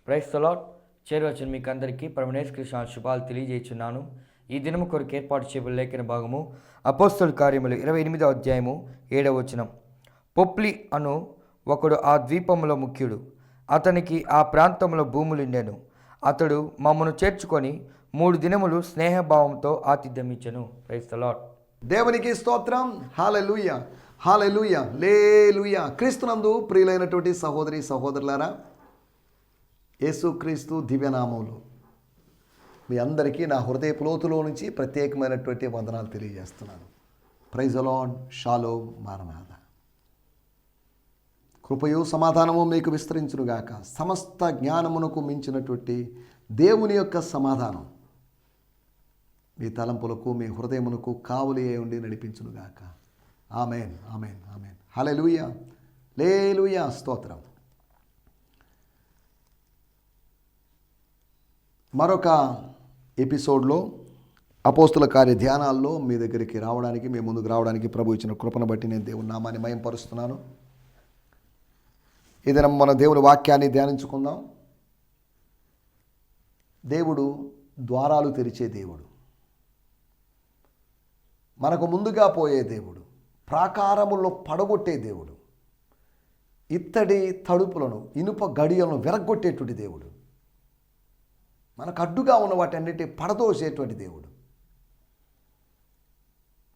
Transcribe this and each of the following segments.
Price the lord. చేరువచ్చిన మీకు అందరికీ ప్రభువైన కృష్ణ శుభాలు తెలియజేస్తున్నాను. ఈ దినము కొరకు ఏర్పాటు చేయబడిన లేఖన భాగము అపోస్తలుల కార్యములు 28వ అధ్యాయము 7వ వచనం. పొప్లి అను ఒకడు ఆ ద్వీపములో ముఖ్యుడు, అతనికి ఆ ప్రాంతంలో భూములుండెను. అతడు మమ్మను చేర్చుకొని 3 దినములు స్నేహభావంతో ఆతిథ్యమిచ్చెను. Praise the Lord. దేవునికి స్తోత్రం. హల్లెలూయా, హల్లెలూయా, లేలుయా. క్రీస్తునందు ప్రియులైనటువంటి సహోదరి సహోదరులారా, యేసుక్రీస్తు దివ్యనామములో మీ అందరికీ నా హృదయపు లోతులో నుంచి ప్రత్యేకమైనటువంటి వందనాలు తెలియజేస్తున్నాను. Praise the Lord. Shalom, maranatha. కృపయు సమాధానము మీకు విస్తరించునుగాక. సమస్త జ్ఞానమునకు మించినటువంటి దేవుని యొక్క సమాధానం మీ తలంపులకు మీ హృదయమునకు కావలి అయి ఉండి నడిపించునుగాక. ఆమేన్, ఆమేన్, ఆమేన్. హల్లెలూయా, లేలుయా, స్తోత్రం. మరొక ఎపిసోడ్లో అపోస్తుల కార్య ధ్యానాల్లో మీ దగ్గరికి రావడానికి, మీ ముందుకు రావడానికి ప్రభు ఇచ్చిన కృపను బట్టి నేను దేవుని నామాన్ని మహిమపరుస్తున్నాను. ఈ దినం మన దేవుని వాక్యాన్ని ధ్యానించుకుందాం. దేవుడు ద్వారాలు తెరిచే దేవుడు, మనకు ముందుగా పోయే దేవుడు, ప్రాకారముల్లో పడగొట్టే దేవుడు, ఇత్తడి తడుపులను ఇనుప గడియలను విరగొట్టేటువంటి దేవుడు, మనకు అడ్డుగా ఉన్న వాటన్నిటి పడదోసేటువంటి దేవుడు.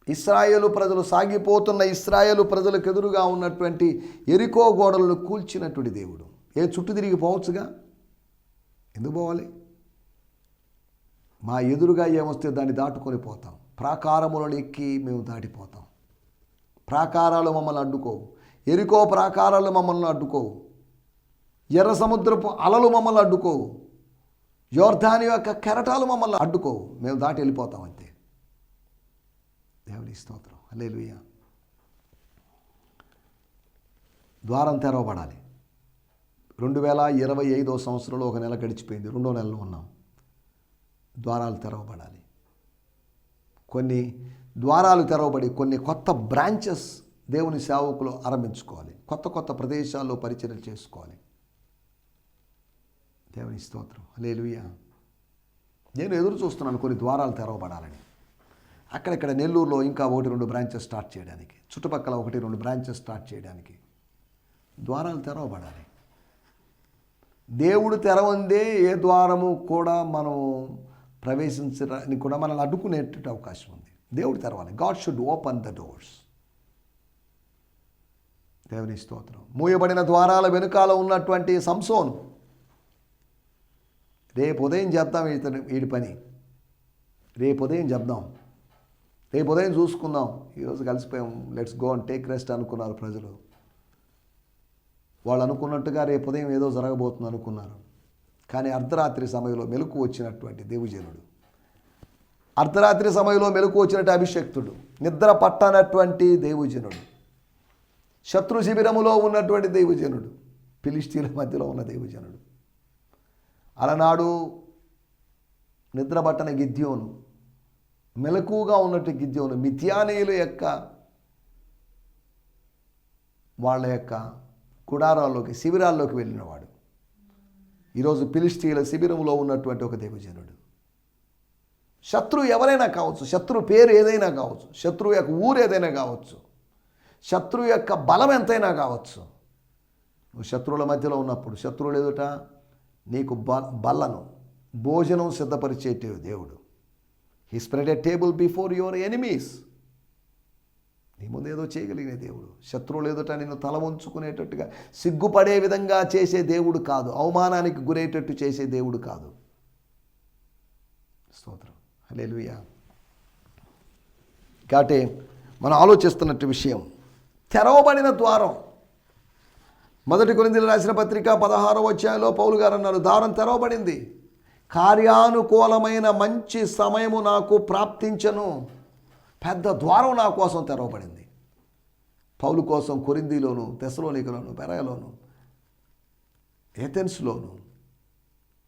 ఇశ్రాయేలు ప్రజలు సాగిపోతున్న ఇశ్రాయేలు ప్రజలకు ఎదురుగా ఉన్నటువంటి ఎరికో గోడలను కూల్చినటువంటి దేవుడు. చుట్టూ తిరిగి పోవచ్చుగా, ఎందుకు పోవాలి? మా ఎదురుగా ఏమొస్తే దాన్ని దాటుకొని పోతాం. ప్రాకారములను ఎక్కి మేము దాటిపోతాం. ప్రాకారాలు మమ్మల్ని అడ్డుకోవు. ఎరికో ప్రాకారాలు మమ్మల్ని అడ్డుకోవు. ఎర్ర సముద్రపు అలలు మమ్మల్ని అడ్డుకోవు. యోర్దాను యొక్క కెరటాలు మమ్మల్ని అడ్డుకోవు. మేము దాటి వెళ్ళిపోతాం అంతే. దేవుని స్తోత్రం. హల్లెలూయా. ద్వారం తెరవబడాలి. 2025వ సంవత్సరంలో ఒక నెల గడిచిపోయింది. 2వ నెలలో ఉన్నాం. ద్వారాలు తెరవబడాలి. కొన్ని ద్వారాలు తెరవబడి కొన్ని కొత్త బ్రాంచెస్ దేవుని సేవకులు ఆరంభించుకోవాలి. కొత్త కొత్త ప్రదేశాల్లో పరిచయం చేసుకోవాలి. దేవుని స్తోత్రం. హల్లెలూయా. నేను ఎదురు చూస్తున్నాను కొన్ని ద్వారాలు తెరవబడాలని. అక్కడక్కడ నెల్లూరులో ఇంకా 1-2 బ్రాంచెస్ స్టార్ట్ చేయడానికి, చుట్టుపక్కల 1-2 బ్రాంచెస్ స్టార్ట్ చేయడానికి ద్వారాలు తెరవబడాలి. దేవుడు తెరవందే ఏ ద్వారము కూడా మనం ప్రవేశించడానికి కూడా మనల్ని అడ్డుకునేటువంటి అవకాశం ఉంది. దేవుడు తెరవాలి. God should open the doors. దేవుని స్తోత్రం. మూయబడిన ద్వారాల వెనుకాల ఉన్నటువంటి సంసోను, రేపు ఉదయం చేద్దాం వీడి పని, రేపు ఉదయం చెప్దాం, రేపు ఉదయం చూసుకుందాం, ఈరోజు కలిసిపోయాం, let's go and take rest అనుకున్నారు ప్రజలు. వాళ్ళు అనుకున్నట్టుగా రేపు ఉదయం ఏదో జరగబోతుంది అనుకున్నారు. కానీ అర్ధరాత్రి సమయంలో మెలకు వచ్చినటువంటి దేవుజనుడు, అర్ధరాత్రి సమయంలో మెలకు వచ్చినట్టు అభిషక్తుడు, నిద్ర పట్టనటువంటి దేవుజనుడు, శత్రు శిబిరములో ఉన్నటువంటి దేవుజనుడు, ఫిలిష్తీయుల మధ్యలో ఉన్న దేవుజనుడు, అలనాడు నిద్రపట్టని గిద్యోను, మెలకుగా ఉన్నట్టు గిద్యోను, మిథ్యానీయుల యొక్క వాళ్ళ యొక్క గుడారాల్లోకి, శిబిరాల్లోకి వెళ్ళినవాడు, ఈరోజు ఫిలిష్తీయుల శిబిరంలో ఉన్నటువంటి ఒక దేవుజనుడు. శత్రువు ఎవరైనా కావచ్చు, శత్రువు పేరు ఏదైనా కావచ్చు, శత్రువు యొక్క ఊరు ఏదైనా కావచ్చు, శత్రువు యొక్క బలం ఎంతైనా కావచ్చు. నువ్వు శత్రువుల మధ్యలో ఉన్నప్పుడు శత్రువులు ఎదుట నీకు బల్లను, భోజనం సిద్ధపరిచేటి దేవుడు. He spread a table before your enemies. నీ ముందు ఏదో చేయగలిగిన దేవుడు. శత్రువులు ఎదుట నిన్ను తల వంచుకునేటట్టుగా సిగ్గుపడే విధంగా చేసే దేవుడు కాదు. అవమానానికి గురేటట్టు చేసే దేవుడు కాదు. స్తోత్రం. హల్లెలూయా. కాబట్టి మనం ఆలోచిస్తున్నట్టు విషయం తెరవబడిన ద్వారం. 1 కొరింథీయులకు రాసిన పత్రిక 16వ అధ్యాయంలో పౌలు గారు అన్నారు, ద్వారం తెరవబడింది, కార్యానుకూలమైన మంచి సమయము నాకు ప్రాప్తించను. పెద్ద ద్వారం నా కోసం తెరవబడింది. పౌలు కోసం కొరింథీలోను, తెస్సలోనికలోను, బెరయలోను, ఏథెన్స్లోను,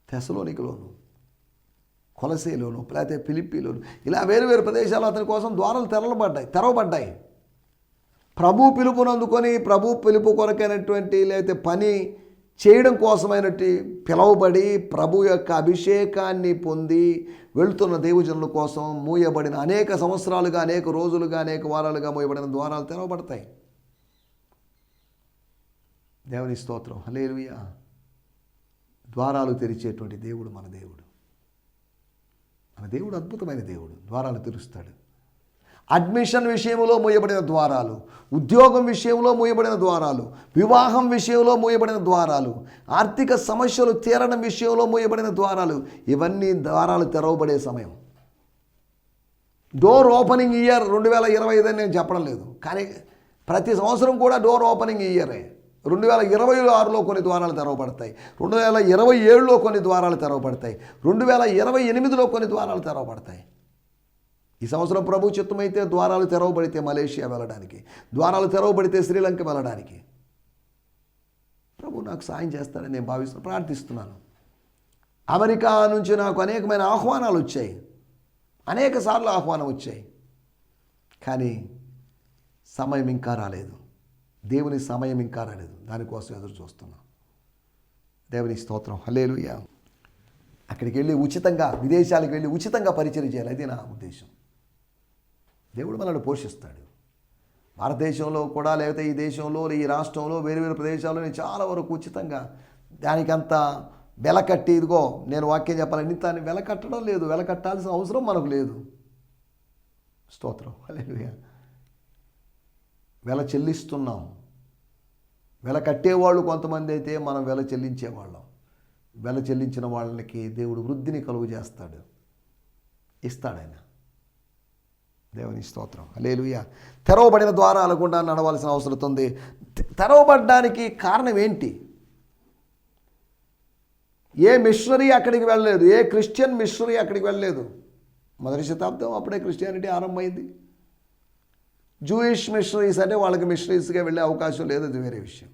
తెస్సలోనికలోను, కొలసేలోను, లేకపోతే ఫిలిప్పీలోను, ఇలా వేరు ప్రదేశాలు అతని కోసం ద్వారాలు తెరవబడ్డాయి. ప్రభు పిలుపునందుకొని ప్రభు పిలుపు కొరకైనటువంటి లేకపోతే పని చేయడం కోసమైనట్టు పిలువబడి ప్రభు యొక్క అభిషేకాన్ని పొంది వెళుతున్న దేవజనుల కోసం మూయబడిన అనేక సంవత్సరాలుగా, అనేక రోజులుగా, అనేక వారాలుగా మూయబడిన ద్వారాలు తెరవబడతాయి. దేవుని స్తోత్రం, హల్లెలూయా. ద్వారాలు తెరిచేటువంటి దేవుడు మన దేవుడు. మన దేవుడు అద్భుతమైన దేవుడు. ద్వారాలు తెరుస్తాడు. అడ్మిషన్ విషయంలో మూయబడిన ద్వారాలు, ఉద్యోగం విషయంలో మూయబడిన ద్వారాలు, వివాహం విషయంలో మూయబడిన ద్వారాలు, ఆర్థిక సమస్యలు తీరడం విషయంలో మూయబడిన ద్వారాలు, ఇవన్నీ ద్వారాలు తెరవబడే సమయం. డోర్ ఓపెనింగ్ ఇయర్ 2025 అని నేను చెప్పడం లేదు, కానీ ప్రతి సంవత్సరం కూడా డోర్ ఓపెనింగ్ ఇయరే. 2026లో కొన్ని ద్వారాలు తెరవబడతాయి, 2027లో కొన్ని ద్వారాలు తెరవబడతాయి, 2028లో కొన్ని ద్వారాలు తెరవబడతాయి. ఈ సంవత్సరం ప్రభు చిత్తమైతే ద్వారాలు తెరవబడితే మలేషియా వెళ్ళడానికి, ద్వారాలు తెరవబడితే శ్రీలంక వెళ్ళడానికి ప్రభు నాకు సాయం చేస్తాడని నేను భావిస్తున్నాను, ప్రార్థిస్తున్నాను. అమెరికా నుంచి నాకు అనేకమైన ఆహ్వానాలు వచ్చాయి, అనేక సార్లు ఆహ్వానం వచ్చాయి, కానీ సమయం ఇంకా రాలేదు. దేవుని సమయం ఇంకా రాలేదు. దానికోసం ఎదురు చూస్తున్నాం. దేవుని స్తోత్రం, హల్లెలూయా. అక్కడికి వెళ్ళి ఉచితంగా, విదేశాలకు వెళ్ళి ఉచితంగా పరిచయం చేయాలి, అది నా ఉద్దేశం. దేవుడు మనల్ని పోషిస్తాడు. భారతదేశంలో కూడా, లేకపోతే ఈ దేశంలో, ఈ రాష్ట్రంలో, వేరు వేరు ప్రదేశాల్లో చాలా వరకు ఉచితంగా దానికంత వెల కట్టి, ఇదిగో నేను వాక్యం చెప్పాలని దాన్ని వెల కట్టడం లేదు, వెల కట్టాల్సిన అవసరం మనకు లేదు. స్తోత్రం, హల్లెలూయా. వెల చెల్లిస్తున్నాం. వెల కట్టేవాళ్ళు కొంతమంది అయితే మనం వెల చెల్లించేవాళ్ళం. వెల చెల్లించిన వాళ్ళకి దేవుడు వృద్ధిని కలుగు చేస్తాడు, ఇస్తాడాయన. దేవుని స్తోత్రం, హల్లెలూయా. తెరవబడిన ద్వారాల గుండా నడవాల్సిన అవసరం ఉంది. తెరవబడడానికి కారణం ఏంటి? ఏ మిషనరీ అక్కడికి వెళ్ళలేదు, ఏ క్రిస్టియన్ మిషనరీ అక్కడికి వెళ్ళలేదు. మొదటి శతాబ్దం అప్పుడే క్రిస్టియానిటీ ఆరంభమైంది. జూయిష్ మిషనరీస్ అంటే వాళ్ళకి మిషనరీస్గా వెళ్ళే అవకాశం లేదు, అది వేరే విషయం.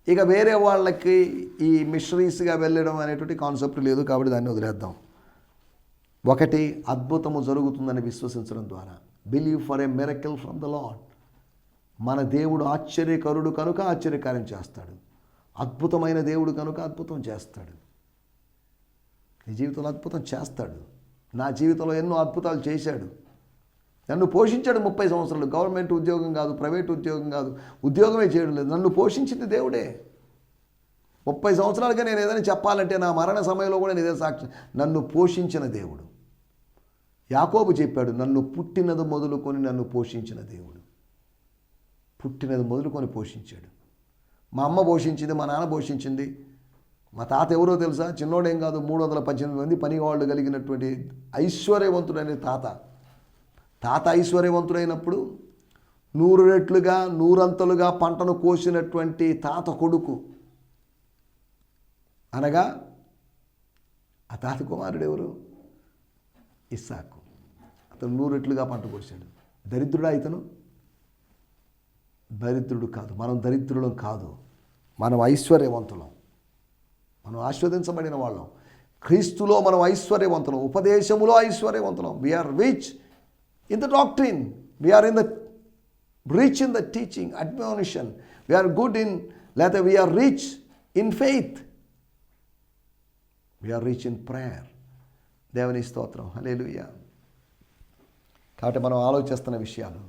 ఇక వేరే వాళ్ళకి ఈ మిషనరీస్గా వెళ్ళడం అనేటువంటి కాన్సెప్ట్ లేదు, కాబట్టి దాన్ని వదిలేద్దాం. ఒకటి, అద్భుతము జరుగుతుందని విశ్వసించడం ద్వారా. Believe for a miracle from the lord. మన దేవుడు ఆశ్చర్యకరుడు కనుక ఆశ్చర్యకార్యం చేస్తాడు. అద్భుతమైన దేవుడు కనుక అద్భుతం చేస్తాడు. నీ జీవితంలో అద్భుతం చేస్తాడు. నా జీవితంలో ఎన్నో అద్భుతాలు చేశాడు. నన్ను పోషించాడు 30 సంవత్సరాలు. గవర్నమెంట్ ఉద్యోగం కాదు, ప్రైవేట్ ఉద్యోగం కాదు, ఉద్యోగమే చేయడం లేదు, నన్ను పోషించింది దేవుడే. 30 సంవత్సరాలుగా నేను ఏదైనా చెప్పాలంటే నా మరణ సమయంలో కూడా నేను సాక్షి, నన్ను పోషించిన దేవుడు. యాకోబు చెప్పాడు, నన్ను పుట్టినది మొదలుకొని నన్ను పోషించిన దేవుడు. పుట్టినది మొదలుకొని పోషించాడు. మా అమ్మ పోషించింది, మా నాన్న పోషించింది. మా తాత ఎవరో తెలుసా? చిన్నోడేం కాదు, 318 మంది పనివాళ్ళు కలిగినటువంటి ఐశ్వర్యవంతుడైన తాత. తాత ఐశ్వర్యవంతుడైనప్పుడు 100 రెట్లుగా 100 పంటను కోసినటువంటి తాత కొడుకు, అనగా ఆ తాత కుమారుడు ఎవరు? ఇస్సాకు. అతను 100 రెట్లుగా పంట కోసాడు. దరిద్రుడా ఇతను? దరిద్రుడు కాదు. మనం దరిద్రులం కాదు, మనం ఐశ్వర్యవంతులం. మనం ఆస్వాదించబడిన వాళ్ళం. క్రీస్తులో మనం ఐశ్వర్యవంతులం, ఉపదేశములో ఐశ్వర్యవంతులం. We are rich in the doctrine, we are rich in the teaching, admonition, we are good in, later we are rich in faith, we are rich in prayer. దేవుని స్తోత్రం, హల్లెలూయా. కాబట్టి మనం ఆలోచిస్తున్న విషయాలు,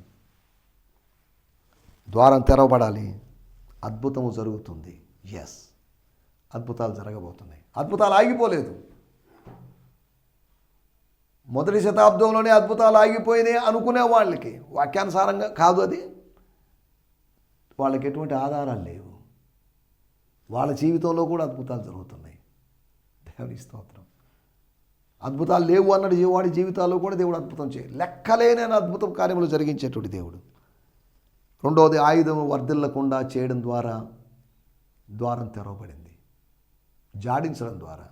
ద్వారం తెరవబడాలి, అద్భుతము జరుగుతుంది. ఎస్, అద్భుతాలు జరగబోతున్నాయి. అద్భుతాలు ఆగిపోలేదు. మొదటి శతాబ్దంలోనే అద్భుతాలు ఆగిపోయినాయి అనుకునే వాళ్ళకి వాక్యానుసారంగా కాదు, అది వాళ్ళకి ఎటువంటి ఆధారాలు లేవు. వాళ్ళ జీవితంలో కూడా అద్భుతాలు జరుగుతున్నాయి. దేవుని స్తోత్రం. అద్భుతాలు లేవు అన్నది వాడి జీవితాల్లో కూడా దేవుడు అద్భుతం చేయాలి. లెక్కలేని అద్భుతం కార్యములు జరిగించేటువంటి దేవుడు. రెండవది, ఆయుధం వర్ధిల్లకుండా చేయడం ద్వారా ద్వారం తెరవబడింది. జాడించడం ద్వారా,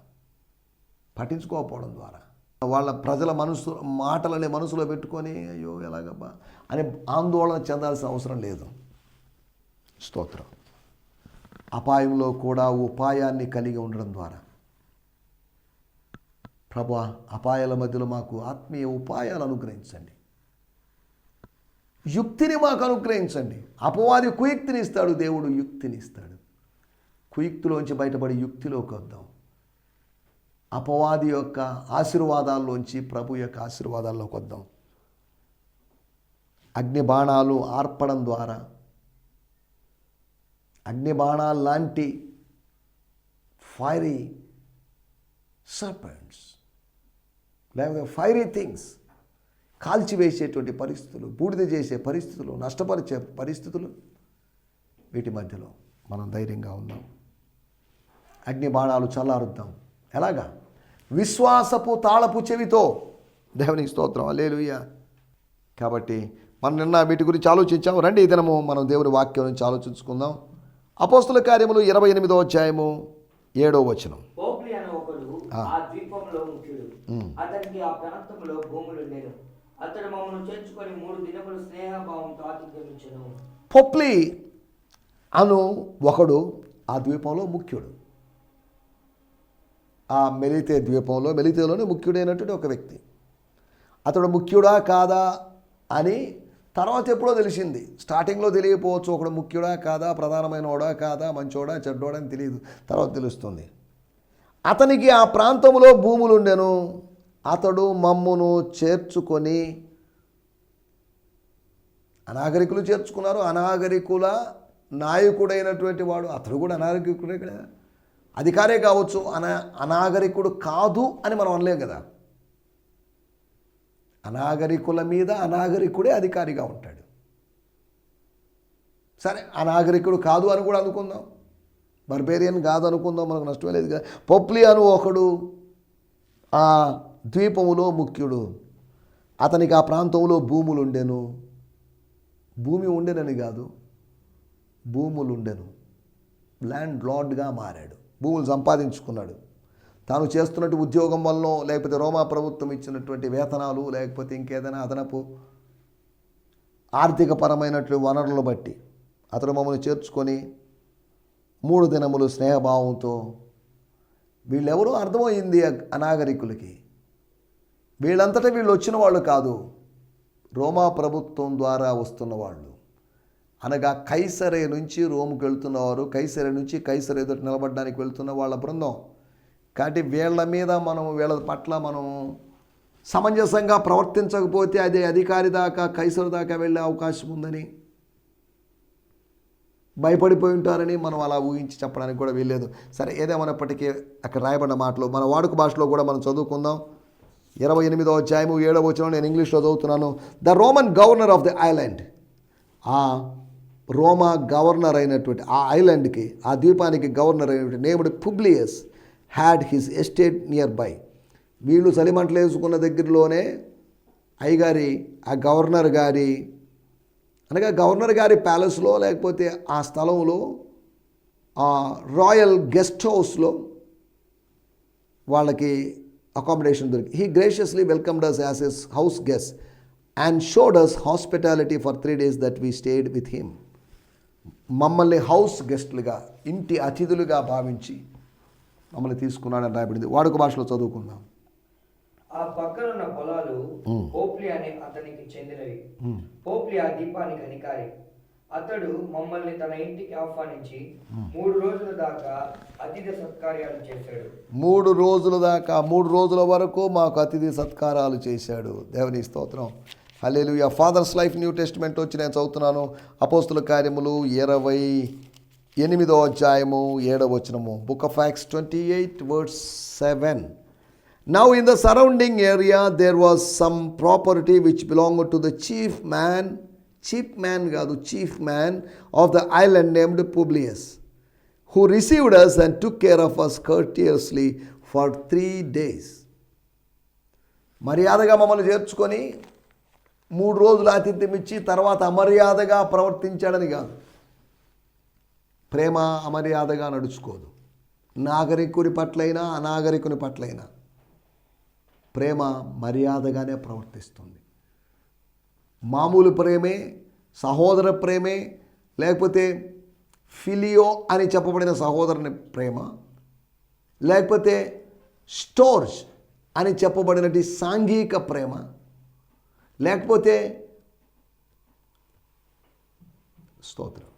పట్టించుకోకపోవడం ద్వారా, వాళ్ళ ప్రజల మాటలని మనసులో పెట్టుకొని అయ్యో ఎలాగబ్బా అని ఆందోళన చెందాల్సిన అవసరం లేదు. స్తోత్రం. అపాయంలో కూడా ఉపాయాన్ని కలిగి ఉండడం ద్వారా, ప్రభువా అపాయాల మధ్యలో మాకు ఆత్మీయ ఉపాయాలు అనుగ్రహించండి, యుక్తిని మాకు అనుగ్రహించండి. అపవాది కుయుక్తిని ఇస్తాడు, దేవుడు యుక్తిని ఇస్తాడు. కుయుక్తిలోంచి బయటపడి యుక్తిలోకి వద్దాం. అపవాది యొక్క ఆశీర్వాదాల్లోంచి ప్రభు యొక్క ఆశీర్వాదాల్లోకి వద్దాం. అగ్ని బాణాలు ఆర్పడం ద్వారా, అగ్ని బాణాలు లాంటి ఫైరీ సర్పెంట్స్ లేకపోతే ఫైరీ థింగ్స్, కాల్చివేసేటువంటి పరిస్థితులు, బూడిద చేసే పరిస్థితులు, నష్టపరిచే పరిస్థితులు, వీటి మధ్యలో మనం ధైర్యంగా ఉందాం. అగ్ని బాణాలు చల్లారుద్దాం. ఎలాగా? విశ్వాసపు తాళపు చెవితో. దేవునికి స్తోత్రం, హల్లెలూయా. కాబట్టి మనం నిన్న వీటి గురించి ఆలోచించాం. రండి ఈ దినము మనం దేవుని వాక్యం నుంచి ఆలోచించుకుందాం. అపోస్తుల కార్యములు 28వ అధ్యాయము 7వ వచనం. పోప్లి అనే ఒకడు ఆ ద్వీపంలో ముఖ్యుడు. అతనికి ఆ ప్రాంతంలో భూములుండెను. అతడు మమ్మల్ని చేర్చుకొని 3 దినములు స్నేహభావంతో ఆతిథ్యమిచ్చెను. పొప్లి అను ఒకడు ఆ ద్వీపంలో ముఖ్యుడు. ఆ మెలితే ద్వీపంలో, మెలితేలోనే ముఖ్యుడైనటువంటి ఒక వ్యక్తి. అతడు ముఖ్యుడా కాదా అని తర్వాత ఎప్పుడో తెలిసింది. స్టార్టింగ్లో తెలియకపోవచ్చు. ఒకడు ముఖ్యుడా కాదా, ప్రధానమైనవాడా కాదా, మంచోడా చెడ్డోడా అని తెలియదు, తర్వాత తెలుస్తుంది. అతనికి ఆ ప్రాంతంలో భూములుండెను. అతడు మమ్మును చేర్చుకొని, అనాగరికులు చేర్చుకున్నారు. అనాగరికుల నాయకుడైనటువంటి వాడు అతడు కూడా అనాగరికుడే కదా, అధికారే కావచ్చు. అనాగరికుడు కాదు అని మనం అనలేం కదా. అనాగరికుల మీద అనాగరికుడే అధికారిగా ఉంటాడు. సరే, అనాగరికుడు కాదు అని కూడా అనుకుందాం, బర్బేరియన్ కాదు అనుకుందాం, మనకు నష్టమే లేదు కదా. పొప్లి అను ఒకడు ఆ ద్వీపములో ముఖ్యుడు. అతనికి ఆ ప్రాంతంలో భూములు ఉండెను. భూమి ఉండెనని కాదు, భూములు ఉండెను. ల్యాండ్ లార్డ్గా మారాడు, భూములు సంపాదించుకున్నాడు. తాను చేస్తున్నట్టు ఉద్యోగం వల్ల, లేకపోతే రోమా ప్రభుత్వం ఇచ్చినటువంటి వేతనాలు, లేకపోతే ఇంకేదైనా అదనపు ఆర్థికపరమైనటువంటి వనరులను బట్టి అతడు మమ్మల్ని చేర్చుకొని 3 దినములు స్నేహభావంతో. వీళ్ళెవరో అర్థమైంది అనాగరికులకి. వీళ్ళంతటా వీళ్ళు వచ్చిన వాళ్ళు కాదు, రోమా ప్రభుత్వం ద్వారా వస్తున్న వాళ్ళు. అనగా కైసరే నుంచి రోముకు వెళ్తున్నవారు, కైసరే నుంచి కైసరే ఎదుట నిలబడడానికి వెళ్తున్న వాళ్ళ బృందం. కాబట్టి వీళ్ళ పట్ల మనం సమంజసంగా ప్రవర్తించకపోతే అది అధికారి దాకా, కైసరు దాకా వెళ్ళే అవకాశం ఉందని భయపడిపోయి ఉంటారని మనం అలా ఊహించి చెప్పడానికి కూడా వీల్లేదు. సరే, ఏదేమైనప్పటికీ అక్కడ రాయబడిన మాటలు మన వాడుక భాషలో కూడా మనం చదువుకుందాం. 28వ అధ్యాయము 7వ వచనం నేను ఇంగ్లీష్లో చదువుతున్నాను. The Roman governor of the island, ఆ రోమా గవర్నర్ అయినటువంటి ఆ ఐలాండ్కి, ఆ ద్వీపానికి గవర్నర్ అయినటువంటి named Publius had his estate near by చలిమంటలు వేసుకున్న దగ్గరలోనే అయ్యగారి, ఆ గవర్నర్ గారి, అనగా గవర్నర్ గారి ప్యాలెస్లో, లేకపోతే ఆ స్థలంలో, ఆ రాయల్ గెస్ట్ హౌస్లో వాళ్ళకి అకామిడేషన్ దొరికి. He graciously welcomed us as his house guest and showed us hospitality for 3 days that we stayed with him. మమ్మల్ని హౌస్ గెస్ట్లుగా, ఇంటి అతిథులుగా భావించి మమ్మల్ని తీసుకున్నాడని రాయబడింది. వాడుక భాషలో చదువుకుందాం. ఆ పక్కనున్న పొలాలు పోప్లి అనే అతనికి చెందినవి. పోప్లి ఆ ద్వీపానికి అధికారి. అతడు మమ్మల్ని తన ఇంటికి ఆహ్వానించి 3 రోజుల దాకా అతిథి సత్కార్యాలు చేశాడు. 3 రోజుల దాకా, 3 రోజుల వరకు మాకు అతిథి సత్కారాలు చేశాడు. దేవుని స్తోత్రం, హల్లెలూయా. ఫాదర్స్ లైఫ్ న్యూ టెస్టిమెంట్ వచ్చి నేను చదువుతున్నాను. అపోస్తుల కార్యములు 28వ అధ్యాయము 7వ వచనము. Book of acts 28:7. Now in the surrounding area there was some property which belonged to the chief man of the island named Publius, who received us and took care of us courteously for 3 days. మర్యాదగా మమ్మల్ని చేర్చుకొని 3 రోజులు ఆతిథ్యం ఇచ్చి తర్వాత అమర్యాదగా ప్రవర్తించాడని కాదు. ప్రేమ అమర్యాదగా నడుచుకోదు. నాగరికుని పట్లైనా అనాగరికుని పట్లైనా ప్రేమ మర్యాదగానే ప్రవర్తిస్తుంది. మామూలు ప్రేమే, సహోదర ప్రేమే, లేకపోతే ఫిలియో అని చెప్పబడిన సహోదరుని ప్రేమ, లేకపోతే స్టోర్జ్ అని చెప్పబడినటి సాంఘిక ప్రేమ, లేకపోతే స్తోత్రం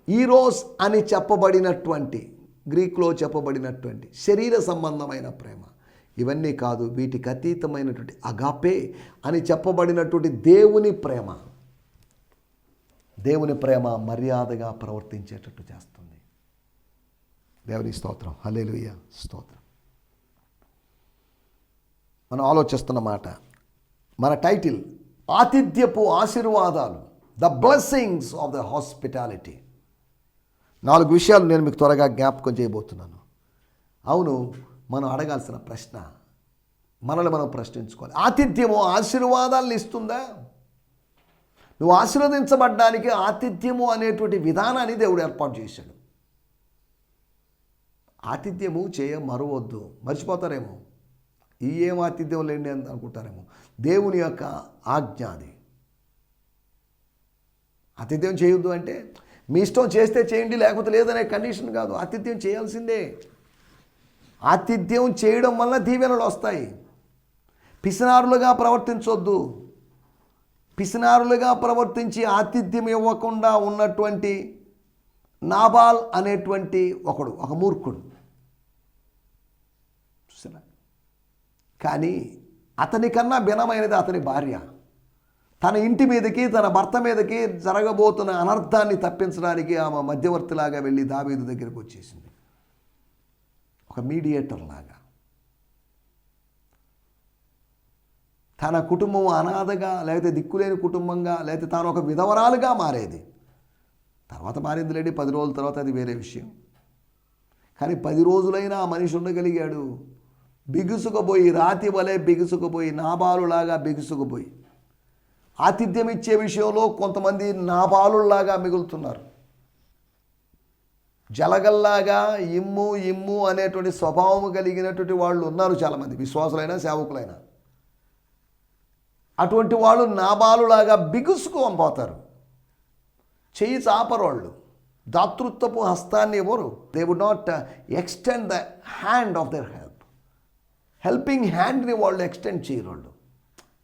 ఈరోస్ అని చెప్పబడినటువంటి గ్రీకులో చెప్పబడినటువంటి శరీర సంబంధమైన ప్రేమ. ఇవన్నీ కాదు, వీటికి అతీతమైనటువంటి అగాపే అని చెప్పబడినటువంటి దేవుని ప్రేమ. దేవుని ప్రేమ మర్యాదగా ప్రవర్తించేటట్టు చేస్తుంది. దేవుని స్తోత్రం, హల్లెలూయా, స్తోత్రం. మనం ఆలోచిస్తున్న మాట, మన టైటిల్ ఆతిథ్యపు ఆశీర్వాదాలు, the blessings of the hospitality. 4 విషయాలు నేను మీకు త్వరగా జ్ఞాపకం చేయబోతున్నాను. అవును, మనం అడగాల్సిన ప్రశ్న, మనల్ని మనం ప్రశ్నించుకోవాలి. ఆతిథ్యము ఆశీర్వాదాలను ఇస్తుందా? నువ్వు ఆశీర్వదించబడ్డానికి ఆతిథ్యము అనేటువంటి విధానాన్ని దేవుడు ఏర్పాటు చేశాడు. ఆతిథ్యము మరవద్దు. మర్చిపోతారేమో, ఏం ఆతిథ్యం లేండి అని అనుకుంటారేమో. దేవుని యొక్క ఆజ్ఞ అది. ఆతిథ్యం చేయొద్దు అంటే మీ ఇష్టం చేస్తే చేయండి లేకపోతే లేదనే కండిషన్ కాదు. ఆతిథ్యం చేయాల్సిందే. ఆతిథ్యం చేయడం వల్ల దీవెనలు వస్తాయి. పిసినారులుగా ప్రవర్తించొద్దు. పిసినారులుగా ప్రవర్తించి ఆతిథ్యం ఇవ్వకుండా ఉన్నటువంటి నాబాల్ అనేటువంటి ఒక మూర్ఖుడు చూసారా. కానీ అతనికన్నా భిన్నమైనది అతని భార్య. తన ఇంటి మీదకి, తన భర్త మీదకి జరగబోతున్న అనర్థాన్ని తప్పించడానికి ఆమె మధ్యవర్తిలాగా వెళ్ళి దావీదు దగ్గరికి వచ్చేసింది, ఒక మీడియేటర్ లాగా. తన కుటుంబం అనాథగా, లేకపోతే దిక్కులేని కుటుంబంగా, లేకపోతే తాను ఒక విధవరాలుగా మారేది. తర్వాత మారింది లేండి, 10 రోజుల తర్వాత అది వేరే విషయం. కానీ 10 రోజులైనా ఆ మనిషి ఉండగలిగాడు. బిగుసుకుపోయి, రాతి వలె బిగుసుకుపోయి, నాబాలులాగా బిగుసుకుపోయి. ఆతిథ్యం ఇచ్చే విషయంలో కొంతమంది నాబాలులాగా మిగులుతున్నారు. జలగల్లాగా ఇమ్ము అనేటువంటి స్వభావం కలిగినటువంటి వాళ్ళు ఉన్నారు చాలామంది, విశ్వాసులైనా సేవకులైనా. అటువంటి వాళ్ళు నాబాలులాగా బిగుసుకుపోతారు. చెయ్యి చాపరోళ్ళు, దాతృత్వపు హస్తాన్ని ఇవ్వరు. They would not extend the hand of their help. Helping హ్యాండ్ని వాళ్ళు ఎక్స్టెండ్ చేయరు. వాళ్ళు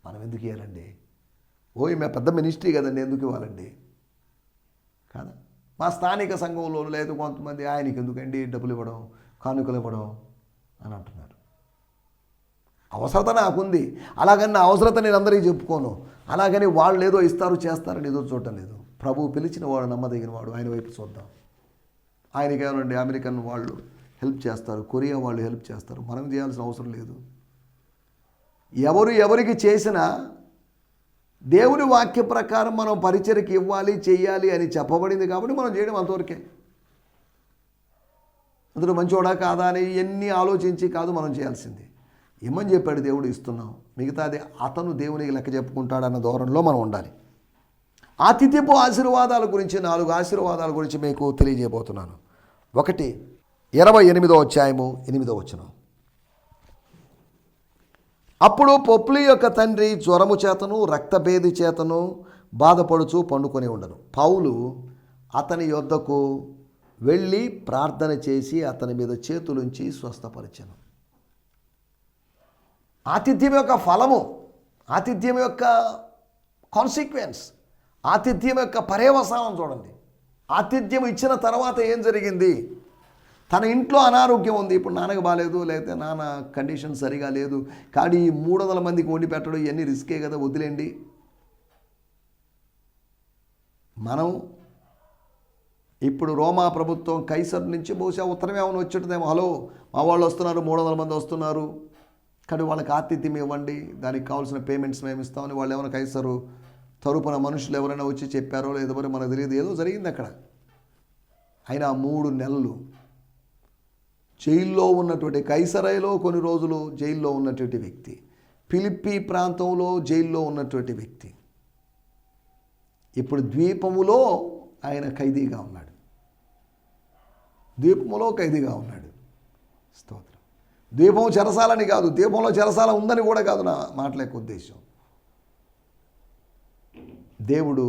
మనం ఎందుకు ఇవ్వాలండి? మేము పెద్ద మినిస్ట్రీ కదండి, ఎందుకు ఇవ్వాలండి? కాదా? మా స్థానిక సంఘంలో లేదు కొంతమంది, ఆయనకి ఎందుకండి డబ్బులు ఇవ్వడం, కానుకలు ఇవ్వడం అని అంటున్నారు. అవసరత నాకుంది, అలాగని నా అవసరత నేను అందరికీ చెప్పుకోను. అలాగని వాళ్ళు ఏదో ఇస్తారు చేస్తారని ఏదో చూడటం లేదు. ప్రభువు పిలిచిన వాడు, నమ్మదగిన వాడు, ఆయన వైపు చూద్దాం. ఆయనకి ఏమనండి, అమెరికన్ వాళ్ళు హెల్ప్ చేస్తారు, కొరియా వాళ్ళు హెల్ప్ చేస్తారు, మనం చేయాల్సిన అవసరం లేదు. ఎవరికి చేసినా దేవుని వాక్య ప్రకారం మనం పరిచర్యకి ఇవ్వాలి, చెయ్యాలి అని చెప్పబడింది కాబట్టి మనం చేయడం అంతవరకే. అందులో మంచోడా కాదా అని ఎన్ని ఆలోచించి కాదు మనం చేయాల్సింది. ఇమ్మని చెప్పాడు దేవుడు, ఇస్తున్నాం. మిగతాది అతను దేవునికి లెక్క చెప్పుకుంటాడన్న ధోరణిలో మనం ఉండాలి. ఆతిథ్యపు ఆశీర్వాదాల గురించి 4 ఆశీర్వాదాల గురించి మీకు తెలియజేయబోతున్నాను. 1 28వ అధ్యాయము 8వ వచనం. అప్పుడు పొప్లి యొక్క తండ్రి జ్వరము చేతను రక్తభేది చేతను బాధపడుచు పండుకొని ఉండను. పౌలు అతని యొద్దకు వెళ్ళి ప్రార్థన చేసి అతని మీద చేతులుంచి స్వస్థపరిచెను. ఆతిథ్యం యొక్క ఫలము, ఆతిథ్యం యొక్క కాన్సిక్వెన్స్, ఆతిథ్యం యొక్క పర్యవసానం చూడండి. ఆతిథ్యం ఇచ్చిన తర్వాత ఏం జరిగింది? తన ఇంట్లో అనారోగ్యం ఉంది, ఇప్పుడు నాన్నకు బాగాలేదు, లేకపోతే నాన్న కండిషన్ సరిగా లేదు, కానీ 300 మందికి వండి పెట్టడం ఇవన్నీ రిస్కే కదా, వదిలేండి. మనం ఇప్పుడు రోమా ప్రభుత్వం కైసర్ నుంచి బహుశా ఉత్తరం ఏమైనా వచ్చేటదేమో, హలో మా వాళ్ళు వస్తున్నారు, 300 మంది వస్తున్నారు, కానీ వాళ్ళకి ఆతిథ్యం ఇవ్వండి, దానికి కావాల్సిన పేమెంట్స్ మేము ఇస్తామని వాళ్ళు ఏమైనా కైసరు తరపున మనుషులు ఎవరైనా వచ్చి చెప్పారో లేదో మరి మనకు తెలియదు, ఏదో జరిగింది అక్కడ. అయినా 3 నెలలు జైల్లో ఉన్నటువంటి, కైసరైలో కొన్ని రోజులు జైల్లో ఉన్నటువంటి వ్యక్తి, ఫిలిప్పీ ప్రాంతంలో జైల్లో ఉన్నటువంటి వ్యక్తి, ఇప్పుడు ద్వీపములో ఆయన ఖైదీగా ఉన్నాడు. ద్వీపములో ఖైదీగా ఉన్నాడు. స్తోత్రం. ద్వీపం చెరసాలని కాదు, ద్వీపంలో చెరసాల ఉందని కూడా కాదు నా మాటల యొక్క ఉద్దేశం. దేవుడు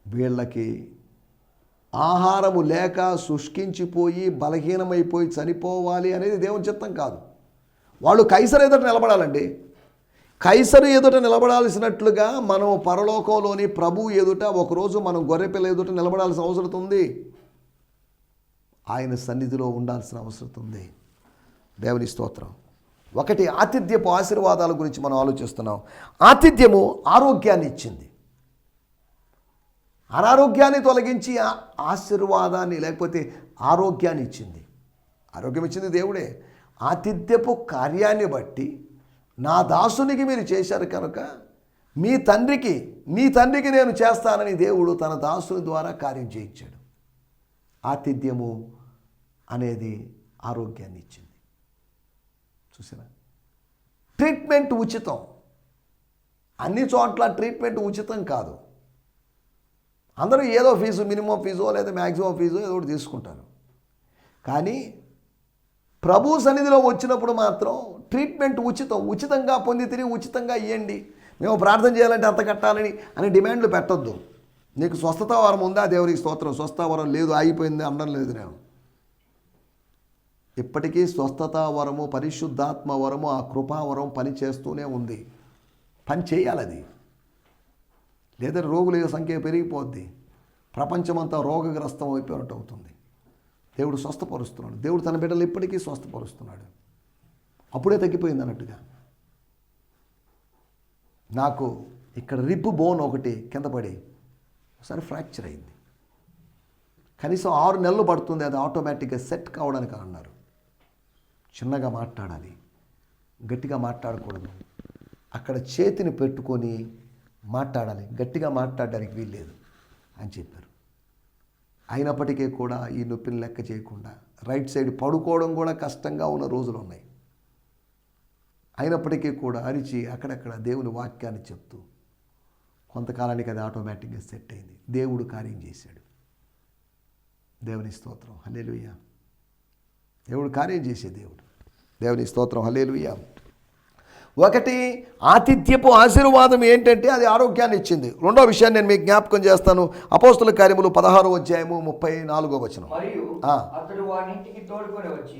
వీళ్ళకి ఆహారము లేక శుష్కించిపోయి బలహీనమైపోయి చనిపోవాలి అనేది దేవుని చిత్తం కాదు. వాళ్ళు కైసరు ఎదుట నిలబడాలండి. కైసరు ఎదుట నిలబడాల్సినట్లుగా మనం పరలోకంలోని ప్రభు ఎదుట ఒకరోజు మనం గొర్రెపిల్ల ఎదుట నిలబడాల్సిన అవసరం ఉంది. ఆయన సన్నిధిలో ఉండాల్సిన అవసరం ఉంది. దేవుని స్తోత్రం. ఒకటి, ఆతిథ్యపు ఆశీర్వాదాల గురించి మనం ఆలోచిస్తున్నాం. ఆతిథ్యము ఆరోగ్యాన్ని ఇచ్చింది. అనారోగ్యాన్ని తొలగించి ఆశీర్వాదాన్ని లేకపోతే ఆరోగ్యాన్ని ఇచ్చింది. ఆరోగ్యం ఇచ్చింది దేవుడే. ఆతిథ్యపు కార్యాన్ని బట్టి నా దాసునికి మీరు చేశారు కనుక మీ తండ్రికి నేను చేస్తానని దేవుడు తన దాసుని ద్వారా కార్యం చేయించాడు. ఆతిథ్యము అనేది ఆరోగ్యాన్ని ఇచ్చింది. చూసారా? ట్రీట్మెంట్ ఉచితం. అన్ని చోట్ల ట్రీట్మెంట్ ఉచితం కాదు. అందరూ ఏదో ఫీజు, మినిమం ఫీజో లేదా మ్యాక్సిమం ఫీజో ఏదో ఒకటి తీసుకుంటారు. కానీ ప్రభు సన్నిధిలో వచ్చినప్పుడు మాత్రం ట్రీట్మెంట్ ఉచితం. ఉచితంగా పొంది తిరిగి ఉచితంగా ఇవ్వండి, మేము ప్రార్థన చేయాలంటే అంత కట్టాలని అని డిమాండ్లు పెట్టొద్దు. నీకు స్వస్థత వరం ఉందా? దేవునికి స్తోత్రం. స్వస్థత వరం లేదు, ఆగిపోయింది అనడం లేదు నేను. ఇప్పటికీ స్వస్థత వరము, పరిశుద్ధాత్మ వరము, ఆ కృపావరం పని చేస్తూనే ఉంది. పని చేయాలి అది. లేదా రోగుల సంఖ్య పెరిగిపోద్ది. ప్రపంచమంతా రోగగ్రస్తం అయిపోయినట్టు అవుతుంది. దేవుడు స్వస్థపరుస్తున్నాడు. దేవుడు తన బిడ్డలు ఇప్పటికీ స్వస్థపరుస్తున్నాడు. అప్పుడే తగ్గిపోయింది అన్నట్టుగా. నాకు ఇక్కడ రిబ్ బోన్ ఒకటి కింద పడి ఒకసారి ఫ్రాక్చర్ అయింది. కనీసం 6 నెలలు పడుతుంది అది ఆటోమేటిక్గా సెట్ కావడానికి అన్నారు. చిన్నగా మాట్లాడాలి, గట్టిగా మాట్లాడకూడదు. అక్కడ చేతిని పెట్టుకొని మాట్లాడాలి, గట్టిగా మాట్లాడడానికి వీల్లేదు అని చెప్పారు. అయినప్పటికీ కూడా ఈ నొప్పిని లెక్క చేయకుండా రైట్ సైడ్ పడుకోవడం కూడా కష్టంగా ఉన్న రోజులు ఉన్నాయి. అయినప్పటికీ కూడా అరిచి అక్కడక్కడ దేవుని వాక్యాన్ని చెప్తూ కొంతకాలానికి అది ఆటోమేటిక్గా సెట్ అయింది. దేవుడు కార్యం చేశాడు. దేవుని స్తోత్రం, హల్లెలూయా. దేవుడు కార్యం చేసే దేవుడు. దేవుని స్తోత్రం, హల్లెలూయా. ఒకటి, ఆతిథ్యపు ఆశీర్వాదం ఏంటంటే అది ఆరోగ్యాన్ని ఇచ్చింది. రెండో విషయాన్ని నేను మీకు జ్ఞాపకం చేస్తాను. అపోస్తుల కార్యములు 16వ అధ్యాయము 34వ వచనం.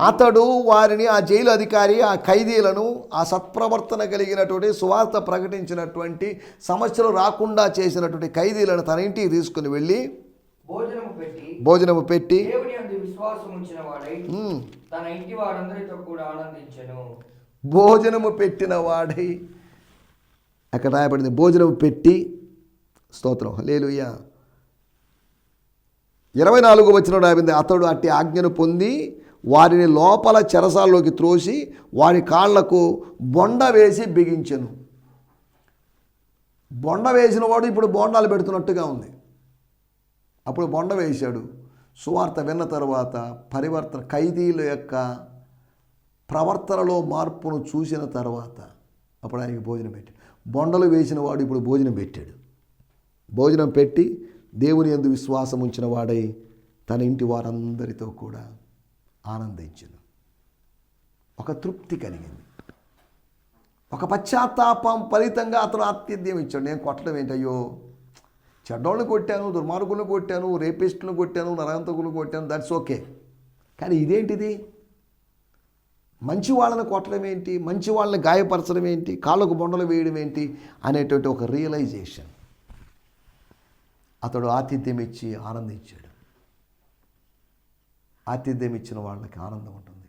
అతడు వారిని, ఆ జైలు అధికారి, ఆ ఖైదీలను, ఆ సత్ప్రవర్తన కలిగినటువంటి సువార్త ప్రకటించినటువంటి సమస్యలు రాకుండా చేసినటువంటి ఖైదీలను తన ఇంటికి తీసుకుని వెళ్ళి భోజనము పెట్టి తన ఇంటి వారందరితో కూడా ఆనందించెను. భోజనము పెట్టిన వాడై, అక్కడ రాయబడింది భోజనము పెట్టి. స్తోత్రం, హల్లెలూయా. 24వ వచనం రాయబడింది, అతడు అట్టి ఆజ్ఞను పొంది వారిని లోపల చెరసాల్లోకి త్రోసి వారి కాళ్లకు బొండ వేసి బిగించెను. బొండ వేసిన వాడు ఇప్పుడు బోండాలు పెడుతున్నట్టుగా ఉంది. అప్పుడు బొండ వేశాడు. సువార్త విన్న తర్వాత పరివర్తన, ఖైదీల యొక్క ప్రవర్తనలో మార్పును చూసిన తర్వాత అప్పుడు ఆయనకి భోజనం పెట్టాడు. బొండలు వేసిన వాడు ఇప్పుడు భోజనం పెట్టాడు. భోజనం పెట్టి దేవుని యందు విశ్వాసం ఉంచిన వాడై తన ఇంటి వారందరితో కూడా ఆనందించెను. ఒక తృప్తి కలిగింది. ఒక పశ్చాత్తాపం ఫలితంగా అతను ఆతిథ్యం ఇచ్చాడు. నేను కొట్టడం ఏంటయ్యో, చెడ్డోళ్ళని కొట్టాను, దుర్మార్గులను కొట్టాను, రేపిస్టులను కొట్టాను, నరహంతకులను కొట్టాను, దట్స్ ఓకే. కానీ ఇదేంటిది? మంచి వాళ్ళని కొట్టడం ఏంటి, మంచి వాళ్ళని గాయపరచడం ఏంటి, కాళ్ళకు బొండలు వేయడం ఏంటి అనేటువంటి ఒక రియలైజేషన్. అతడు ఆతిథ్యం ఇచ్చి ఆనందించాడు. ఆతిథ్యం ఇచ్చిన వాళ్ళకి ఆనందం ఉంటుంది.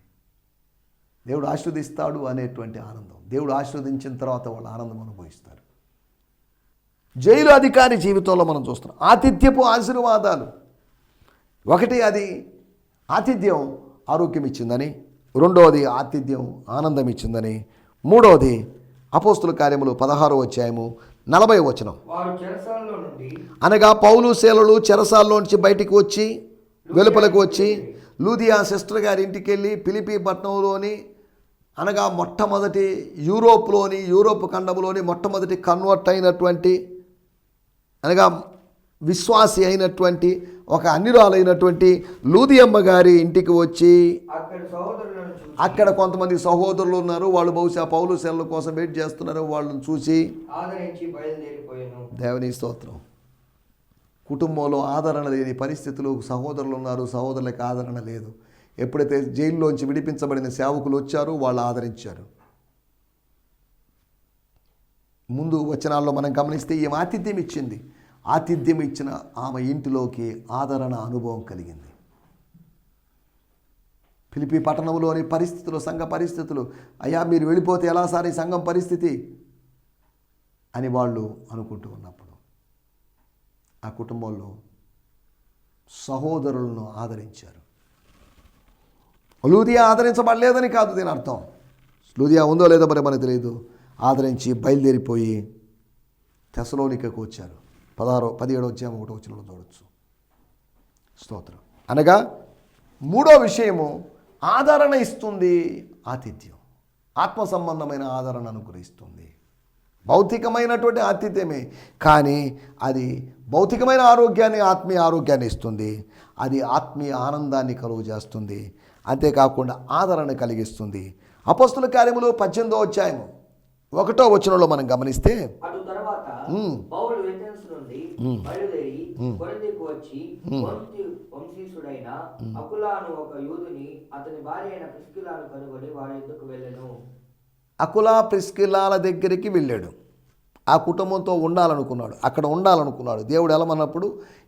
దేవుడు ఆశీర్వదిస్తాడు అనేటువంటి ఆనందం. దేవుడు ఆశీర్వదించిన తర్వాత వాళ్ళు ఆనందం అనుభవిస్తారు. జైలు అధికారి జీవితంలో మనం చూస్తున్నాం ఆతిథ్యపు ఆశీర్వాదాలు. ఒకటి, అది ఆతిథ్యం ఆరోగ్యం ఇచ్చిందని. రెండవది, ఆతిథ్యం ఆనందం ఇచ్చిందని. మూడవది, అపోస్తుల కార్యములు 16వ అధ్యాయము 40వ వచనం. అనగా పౌలు శీలలు చెరసాల్లోంచి బయటికి వచ్చి వెలుపలకు వచ్చి లూదియా సిస్టర్ గారి ఇంటికి వెళ్ళి ఫిలిప్పీ పట్టణంలోని, అనగా మొట్టమొదటి యూరోప్ ఖండంలోని మొట్టమొదటి కన్వర్ట్ అయినటువంటి, అనగా విశ్వాసి అయినటువంటి ఒక అన్యురాలైనటువంటి లూదియమ్మ గారి ఇంటికి వచ్చి అక్కడ కొంతమంది సహోదరులు ఉన్నారు. వాళ్ళు బహుశా పౌలు శీలల కోసం వెయిట్ చేస్తున్నారు. వాళ్ళని చూసి దేవుని స్తోత్రం. కుటుంబంలో ఆదరణ లేని పరిస్థితులు, సహోదరులు ఉన్నారు, సహోదరులకు ఆదరణ లేదు. ఎప్పుడైతే జైల్లోంచి విడిపించబడిన సేవకులు వచ్చారో వాళ్ళు ఆదరించారు. ముందు వచనాల్లో మనం గమనిస్తే ఈమె ఆతిథ్యం ఇచ్చింది. ఆతిథ్యం ఇచ్చిన ఆమె ఇంటిలోకి ఆదరణ అనుభవం కలిగింది. ఫిలిప్పీ పట్టణంలోని పరిస్థితులు, సంఘ పరిస్థితులు, అయ్యా మీరు వెళ్ళిపోతే ఎలా సార్ ఈ సంఘం పరిస్థితి అని వాళ్ళు అనుకుంటూ ఉన్నప్పుడు ఆ కుటుంబంలో సహోదరులను ఆదరించారు. లూదియా ఆదరించబడలేదని కాదు దీని అర్థం. లూదియా ఉందో లేదో మరి మనకు తెలియదు. ఆదరించి బయలుదేరిపోయి తెస్సలోనికకు వచ్చారు. 17వ అధ్యాయం 1వ వచనంలో చూడొచ్చు. స్తోత్రం. అనగా మూడో విషయము ఆదరణ ఇస్తుంది ఆతిథ్యం. ఆత్మ సంబంధమైన ఆదరణ అనుగ్రహిస్తుంది. భౌతికమైనటువంటి ఆతిథ్యమే, కానీ అది భౌతికమైన ఆరోగ్యాన్ని, ఆత్మీయ ఆరోగ్యాన్ని ఇస్తుంది. అది ఆత్మీయ ఆనందాన్ని కలుగు చేస్తుంది. అంతేకాకుండా ఆదరణ కలిగిస్తుంది. అపోస్తుల కార్యములు 18వ అధ్యాయము 1వ వచనంలో మనం గమనిస్తే, అటు తరువాత పౌలు ఏథెన్స్ నుండి బయలుదేరి కొరింథీకు వచ్చి వంశీసుడైన అకులాను ఒక యూదుని అతని భార్య అయిన ప్రిస్కిల్లాను కనుగొని వారి యొద్దకు వెళ్ళెను. అకులా ప్రిస్కిల్లాల దగ్గరికి వెళ్ళాడు. ఆ కుటుంబంతో ఉండాలనుకున్నాడు, అక్కడ ఉండాలనుకున్నాడు. దేవుడు ఎలమన్నప్పుడు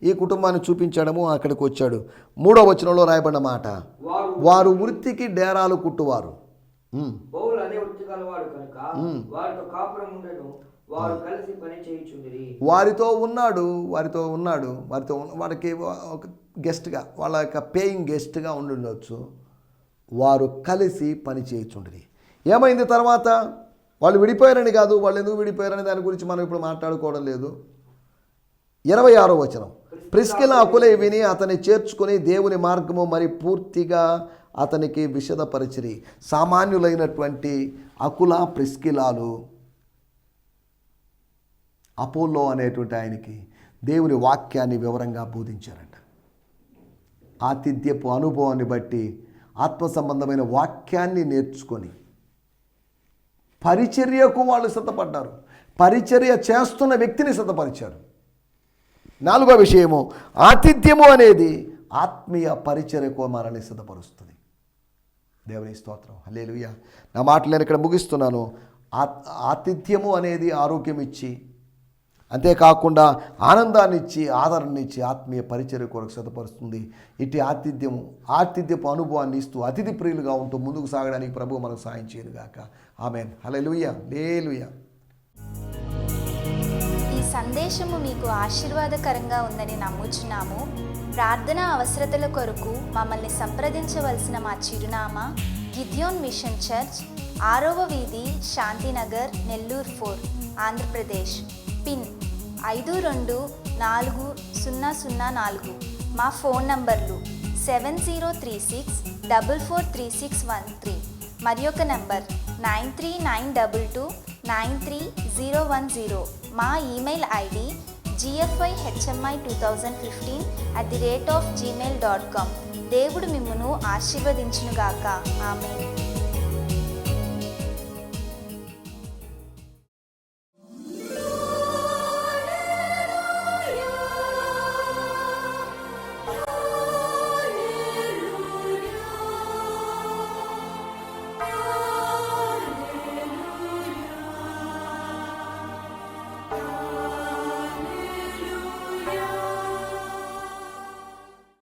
ఈ కుటుంబాన్ని చూపించడము అక్కడికి వచ్చాడు. 3వ వచనంలో రాయబడిన మాట, వారు వృత్తికి డేరాలు కుట్టువారు. పౌలు అదే వృత్తి గలవాడు కనుక వారితో కాపురం ఉండెను. వారు కలిసి పని చేయుచుండిరి. వారితో ఉన్నాడు. వారికి ఒక గెస్ట్గా, వాళ్ళ యొక్క పేయింగ్ గెస్ట్గా ఉండుండొచ్చు. వారు కలిసి పని చేయుచుండిరి. ఏమైంది తర్వాత? వాళ్ళు విడిపోయారని కాదు, వాళ్ళు ఎందుకు విడిపోయారని దాని గురించి మనం ఇప్పుడు మాట్లాడుకోవడం లేదు. 26వ వచనం, ప్రిస్కిల్లా అకులే విని అతన్ని చేర్చుకొని దేవుని మార్గము మరి పూర్తిగా అతనికి విషదపరిచిరి. సామాన్యులైనటువంటి అకుల ప్రిస్కిలాలు అపోల్లో అనేటువంటి ఆయనకి దేవుని వాక్యాన్ని వివరంగా బోధించారంట. ఆతిథ్యపు అనుభవాన్ని బట్టి ఆత్మ సంబంధమైన వాక్యాన్ని నేర్చుకొని పరిచర్యకు వాళ్ళు సిద్ధపడ్డారు. పరిచర్య చేస్తున్న వ్యక్తిని సిద్ధపరిచారు. 4వ విషయము, ఆతిథ్యము అనేది ఆత్మీయ పరిచర్యకు మనల్ని సిద్ధపరుస్తుంది. దేవుని స్తోత్రం, హల్లెలూయా. నా మాటలు నేను ఇక్కడ ముగిస్తున్నాను. ఆతిథ్యము అనేది ఆరోగ్యం ఇచ్చి, అంతేకాకుండా ఆనందాన్ని ఇచ్చి, ఆదరణ ఇచ్చి ఆత్మీయ పరిచర్య కొరకు సిద్ధపరుస్తుంది. ఇటు ఆతిథ్యపు అనుభవాన్ని ఇస్తూ అతిథి ప్రియులుగా ఉంటూ ముందుకు సాగడానికి ప్రభువు మనకు సాయం చేయనుగాక. ఆమేన్, హల్లెలూయా, హల్లెలూయా. ఈ సందేశము మీకు ఆశీర్వాదకరంగా ఉందని నమ్ముచున్నాము. ప్రార్థన అవసరతల కొరకు మమ్మల్ని సంప్రదించవలసిన మా చిరునామా గిద్యోన్ మిషన్ చర్చ్, 6వ వీధి, శాంతినగర్, నెల్లూరు 4, ఆంధ్రప్రదేశ్. పిన్ 524004. మా ఫోన్ నంబర్లు 7036443613 మరి ఒక నంబర్ 9392293010. మా ఈమెయిల్ ఐడి gfihmi2015@gmail.com. దేవుడు మిమ్మును ఆశీర్వదించునుగాక. ఆమేన్.